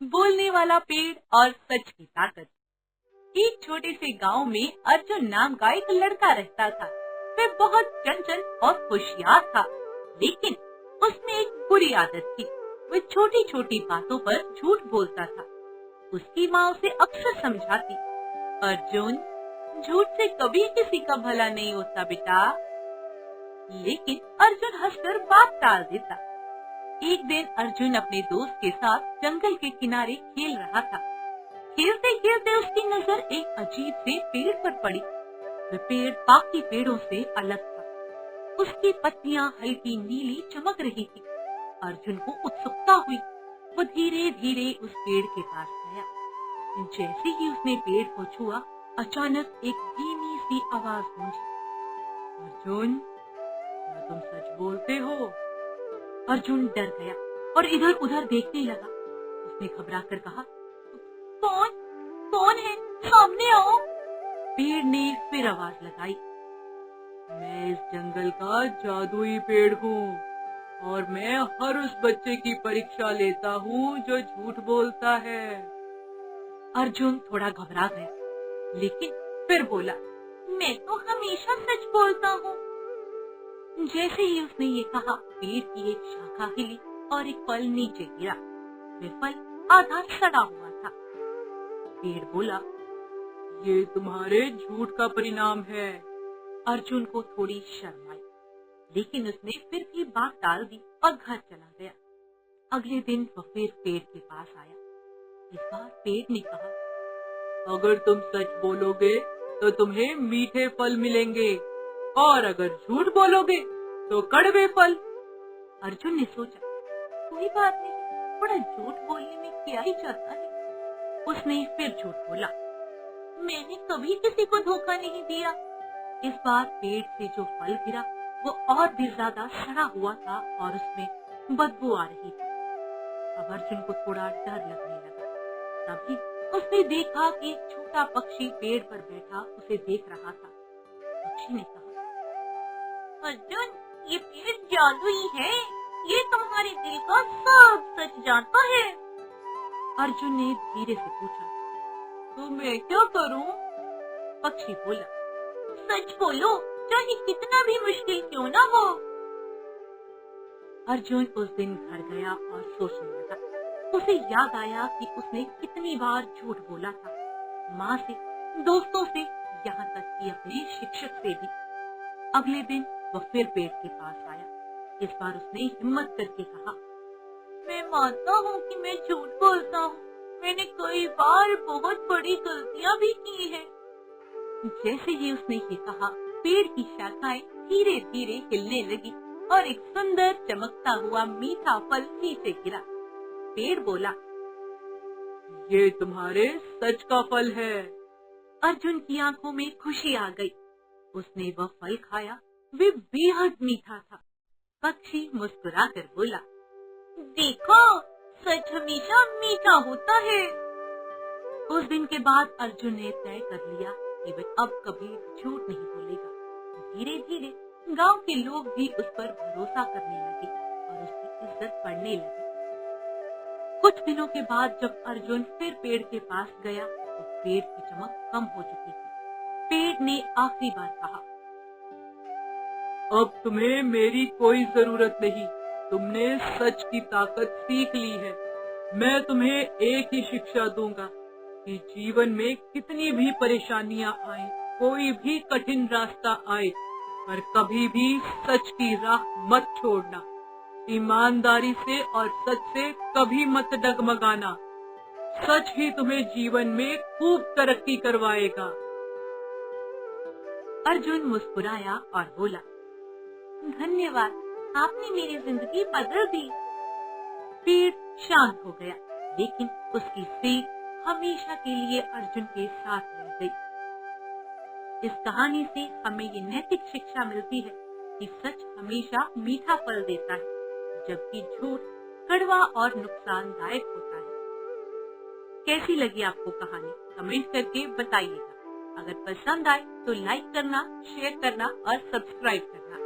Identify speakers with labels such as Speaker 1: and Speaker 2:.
Speaker 1: बोलने वाला पेड़ और सच की ताकत। एक छोटे से गांव में अर्जुन नाम का एक लड़का रहता था। वह बहुत चंचल और होशियार था, लेकिन उसमें एक बुरी आदत थी। वह छोटी छोटी बातों पर झूठ बोलता था। उसकी माँ उसे अक्सर समझाती, अर्जुन, झूठ से कभी किसी का भला नहीं होता बेटा। लेकिन अर्जुन हंसकर बात टाल देता। एक दिन अर्जुन अपने दोस्त के साथ जंगल के किनारे खेल रहा था। खेलते खेलते उसकी नजर एक अजीब से पेड़ पर पड़ी। वह पेड़ बाकी पेड़ों से अलग था। उसकी पत्तियां हल्की नीली चमक रही थी। अर्जुन को उत्सुकता हुई। वो धीरे धीरे उस पेड़ के पास गया। जैसे ही उसने पेड़ को छुआ, अचानक एक धीमी सी आवाज गूंजी, अर्जुन, क्या तुम सच बोलते हो? अर्जुन डर गया और इधर उधर देखने लगा। उसने घबरा कर कहा, कौन कौन है? सामने आओ। पेड़ ने फिर आवाज लगाई, मैं इस जंगल का जादुई पेड़ हूँ और मैं हर उस बच्चे की परीक्षा लेता हूँ जो झूठ बोलता है। अर्जुन थोड़ा घबरा गया, लेकिन फिर बोला, मैं तो हमेशा सच बोलता हूँ। जैसे ही उसने ये कहा, पेड़ की एक शाखा हिली और एक फल नीचे गिरा। वह फल आधा सड़ा हुआ था। पेड़ बोला, ये तुम्हारे झूठ का परिणाम है। अर्जुन को थोड़ी शर्म आई, लेकिन उसने फिर भी बात टाल दी और घर चला गया। अगले दिन वह फिर पेड़ के पास आया। इस बार पेड़ ने कहा, अगर तुम सच बोलोगे तो तुम्हें मीठे फल मिलेंगे और अगर झूठ बोलोगे तो कड़वे फल। अर्जुन ने सोचा, कोई बात नहीं, थोड़ा झूठ बोलने में क्या ही जाता है। उसने फिर झूठ बोला, मैंने कभी किसी को धोखा नहीं दिया। इस बार पेड़ से जो फल गिरा वो और भी ज्यादा सड़ा हुआ था और उसमें बदबू आ रही थी। अब अर्जुन को थोड़ा डर लगने लगा। तभी उसने देखा कि एक छोटा पक्षी पेड़ पर बैठा उसे देख रहा था। पक्षी ने कहा, अर्जुन, ये पेड़ जादुई है, ये तुम्हारे दिल का सब सच जानता है। अर्जुन ने धीरे से पूछा, तो मैं क्या करूं? पक्षी बोला, सच बोलो, चाहे कितना भी मुश्किल क्यों ना हो। अर्जुन उस दिन घर गया और सोचने लगा। उसे याद आया कि उसने कितनी बार झूठ बोला था, माँ से, दोस्तों से, यहाँ तक कि अपने शिक्षक से भी। अगले दिन वह फिर पेड़ के पास आया। इस बार उसने हिम्मत करके कहा, मैं मानता हूँ कि मैं झूठ बोलता हूँ। मैंने कई बार बहुत बड़ी गलतियाँ भी की हैं। जैसे ही उसने ये कहा, पेड़ की शाखाएं धीरे धीरे हिलने लगी और एक सुंदर चमकता हुआ मीठा फल नीचे गिरा। पेड़ बोला, ये तुम्हारे सच का फल है। अर्जुन की आंखों में खुशी आ गई। उसने वह फल खाया, वे बेहद मीठा था। पक्षी मुस्कुराकर बोला, देखो, सच हमेशा मीठा होता है। उस दिन के बाद अर्जुन ने तय कर लिया कि वह अब कभी झूठ नहीं बोलेगा। धीरे धीरे गांव के लोग भी उस पर भरोसा करने लगे और उसकी इज्जत बढ़ने लगी। कुछ दिनों के बाद जब अर्जुन फिर पेड़ के पास गया तो पेड़ की चमक कम हो चुकी थी। पेड़ ने आखिरी बार कहा, अब तुम्हें मेरी कोई जरूरत नहीं, तुमने सच की ताकत सीख ली है। मैं तुम्हें एक ही शिक्षा दूंगा कि जीवन में कितनी भी परेशानियां आए, कोई भी कठिन रास्ता आए, पर कभी भी सच की राह मत छोड़ना। ईमानदारी से और सच से कभी मत डगमगाना। सच ही तुम्हें जीवन में खूब तरक्की करवाएगा। अर्जुन मुस्कुराया और बोला, धन्यवाद, आपने मेरी जिंदगी बदल दी। पेड़ शांत हो गया, लेकिन उसकी सीख हमेशा के लिए अर्जुन के साथ रह गई। इस कहानी से हमें ये नैतिक शिक्षा मिलती है कि सच हमेशा मीठा फल देता है, जबकि झूठ कड़वा और नुकसानदायक होता है। कैसी लगी आपको कहानी? कमेंट करके बताइएगा। अगर पसंद आए तो लाइक करना, शेयर करना और सब्सक्राइब करना।